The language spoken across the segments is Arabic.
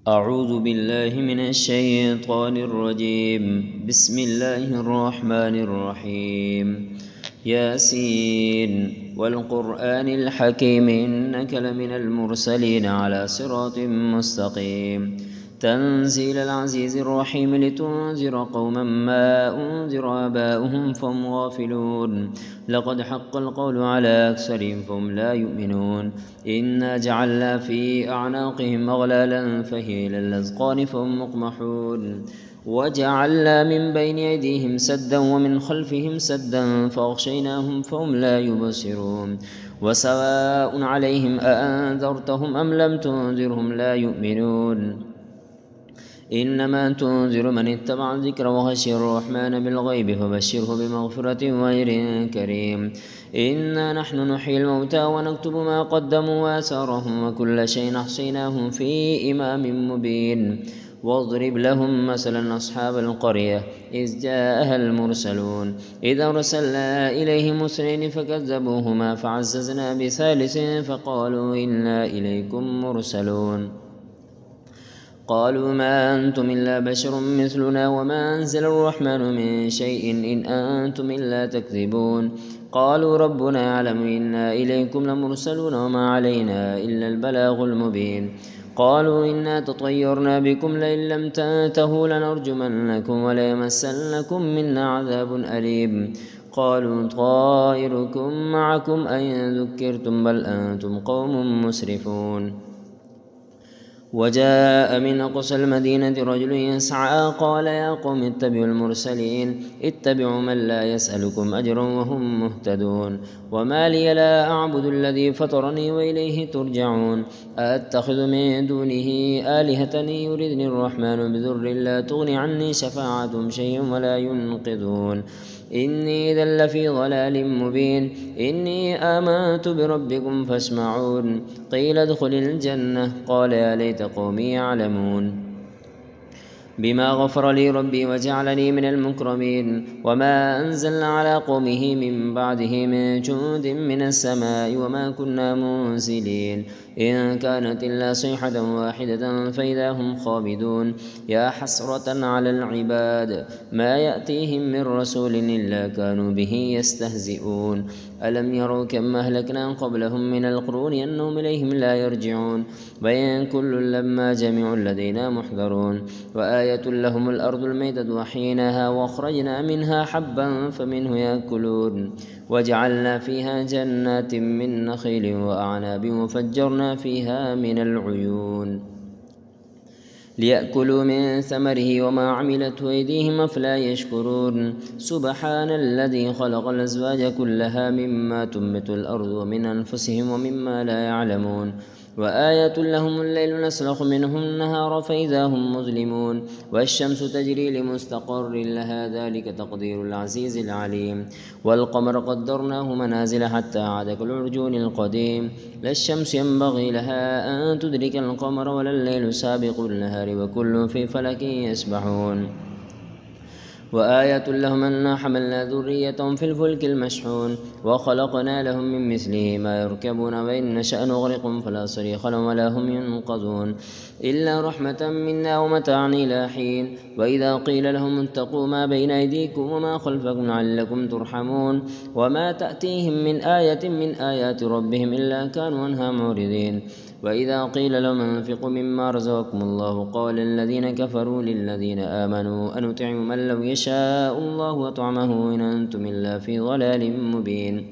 أعوذ بالله من الشيطان الرجيم. بسم الله الرحمن الرحيم. ياسين والقرآن الحكيم إنك لمن المرسلين على صراط مستقيم. تنزيل العزيز الرحيم لتنذر قوما ما أنذر آباؤهم فهم غافلون. لقد حق القول على أكثرهم فهم لا يؤمنون. إنا جعلنا في أعناقهم أغلالا فهي إلى الأذقان فهم مقمحون. وجعلنا من بين أيديهم سدا ومن خلفهم سدا فأغشيناهم فهم لا يبصرون. وسواء عليهم أأنذرتهم أم لم تنذرهم لا يؤمنون. إنما تنذر من اتبع الذكر وخشي الرحمن بالغيب فبشره بمغفرة وأجر كريم. إنا نحن نحيي الموتى ونكتب ما قدموا وآثارهم وكل شيء أحصيناه في إمام مبين. واضرب لهم مثلا أصحاب القرية إذ جاءها المرسلون إذ أرسلنا إليهم اثنين فكذبوهما فعززنا بثالث فقالوا إنا إليكم مرسلون. قالوا ما أنتم إلا بشر مثلنا وما أنزل الرحمن من شيء إن أنتم إلا تكذبون. قالوا ربنا يعلم إنا إليكم لمرسلون وما علينا إلا البلاغ المبين. قالوا إنا تطيرنا بكم لئن لم تنتهوا لنرجمنكم وليمسنكم منا عذاب أليم. قالوا طائركم معكم أئن ذكرتم بل أنتم قوم مسرفون. وجاء من أقصى المدينة رجل يسعى قال يا قوم اتبعوا المرسلين اتبعوا من لا يسألكم أجرا وهم مهتدون. وما لي لا أعبد الذي فطرني وإليه ترجعون. أأتخذ من دونه آلهة يردني الرحمن بضر لا تغني عني شفاعتهم شيئا ولا ينقذون. إني إذا لفي ضلال مبين. إني آمنت بربكم فاسمعون. قيل ادخل الجنة قال يا ليت قومي يعلمون بما غفر لي ربي وجعلني من المكرمين. وما أنزلنا على قومه من بعده من جند من السماء وما كنا منزلين. إن كانت إلا صيحة واحدة فإذا هم خامدون. يا حسرة على العباد ما يأتيهم من رسول إلا كانوا به يستهزئون. ألم يروا كم أهلكنا قبلهم من القرون أنهم إليهم لا يرجعون. وإن كل لما جميع لدينا محضرون. وآية لهم الأرض الميتة وحيناها وأخرجنا منها حبا فمنه يأكلون. وجعلنا فيها جنات من نخيل وأعناب وفجرنا فيها من العيون ليأكلوا من ثمره وما عملته أيديهم أفلا يشكرون. سبحان الذي خلق الأزواج كلها مما تنبت الأرض ومن أنفسهم ومما لا يعلمون. وآية لهم الليل نسلخ منه النهار فإذا هم مظلمون. والشمس تجري لمستقر لها ذلك تقدير العزيز العليم. والقمر قدرناه منازل حتى عاد كالعرجون القديم. لا الشمس ينبغي لها أن تدرك القمر ولا الليل سابق النهار وكل في فلك يسبحون. وآية لهم أنا حملنا ذريتهم في الفلك المشحون وخلقنا لهم من مثله ما يركبون وإن نشأ نغرقهم فلا صريخ لهم ولا هم ينقذون إلا رحمة منا ومتاعا إلى حين. وإذا قيل لهم اتقوا ما بين أيديكم وما خلفكم لعلكم ترحمون. وما تأتيهم من آية من آيات ربهم إلا كانوا عنها معرضين. وإذا قيل لهم انفقوا مما رزقكم الله قال الذين كفروا للذين آمنوا أنطعم من لو يشاء الله أطعمه إن أنتم إلا في ضلال مبين.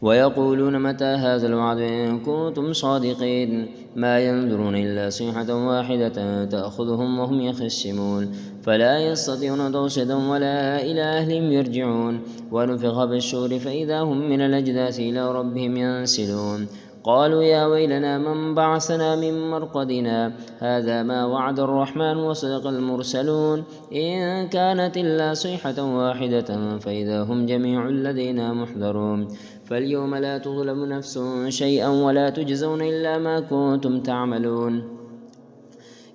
ويقولون متى هذا الوعد إن كنتم صادقين. ما ينظرون إلا صيحة واحدة تأخذهم وهم يخشمون فلا يستطيعون توصية ولا إلى أهلهم يرجعون. ونفخ بالصور فإذا هم من الأجداث إلى ربهم ينسلون. قالوا يا ويلنا من بعثنا من مرقدنا هذا ما وعد الرحمن وصدق المرسلون. إن كانت إلا صيحة واحدة فإذا هم جميع لدينا محضرون. فاليوم لا تظلم نفس شيئا ولا تجزون إلا ما كنتم تعملون.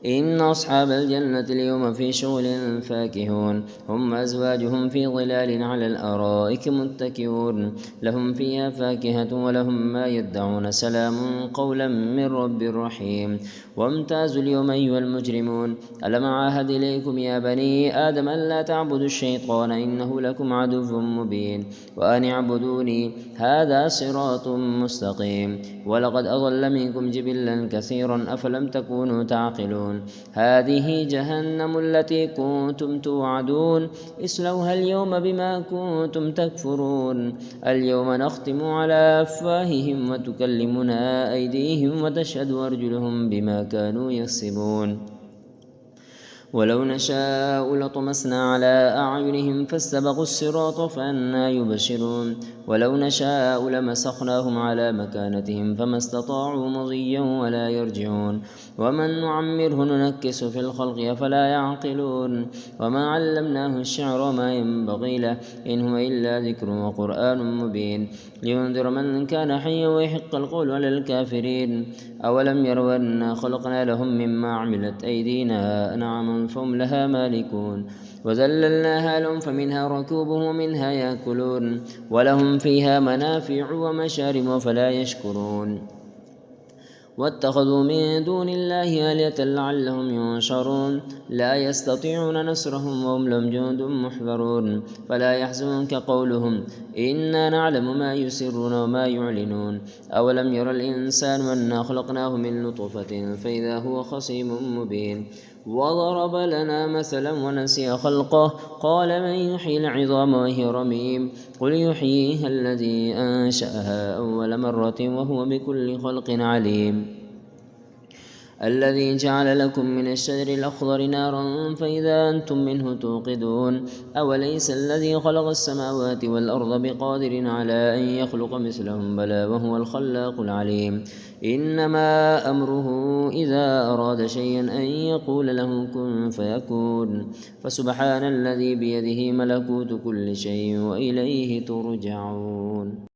إن أصحاب الجنة اليوم في شغل فاكهون هم أزواجهم في ظلال على الأرائك متكئون لهم فيها فاكهة ولهم ما يدعون سلام قولا من رب رحيم وامتازوا اليوم أيها المجرمون ألم أعاهد إليكم يا بني آدم ألا تعبدوا الشيطان إنه لكم عدو مبين وأن اعبدوني هذا صراط مستقيم ولقد أضل منكم جبلا كثيرا أفلم تكونوا تعقلون هذه جهنم التي كنتم توعدون اصلوها اليوم بما كنتم تكفرون اليوم نختم على أفواههم وتكلمنا أيديهم وتشهد أرجلهم بما كانوا يكسبون ولو نشاء لطمسنا على أعينهم فاستبقوا الصراط فأنى يبصرون ولو نشاء لمسخناهم على مكانتهم فما استطاعوا مضيا ولا يرجعون ومن نعمره ننكس في الخلق أفلا يعقلون وما علمناه الشعر وما ينبغي له إن هو إلا ذكر وقرآن مبين لينذر من كان حيا ويحق القول على الكافرين أولم يروا أنا خلقنا لهم مما عملت أيدينا أنعاما فهم لها مالكون وذللناها لهم فمنها ركوبهم ومنها يأكلون ولهم فيها منافع ومشارب فلا يشكرون واتخذوا من دون الله آلهة لعلهم ينصرون لا يستطيعون نصرهم وهم لهم جند محضرون فلا يحزنك قولهم إنا نعلم ما يسرون وما يعلنون أولم ير الإنسان أنا خلقناه من نطفة فإذا هو خصيم مبين وضرب لنا مثلا ونسي خلقه قال من يحيي العظام وهي رميم قل يحييها الذي أنشأها أول مرة وهو بكل خلق عليم الذي جعل لكم من الشجر الأخضر نارا فإذا أنتم منه توقدون أوليس الذي خلق السماوات والأرض بقادر على أن يخلق مثلهم بلى وهو الخلاق العليم إنما أمره إذا أراد شيئا أن يقول له كن فيكون فسبحان الذي بيده ملكوت كل شيء وإليه ترجعون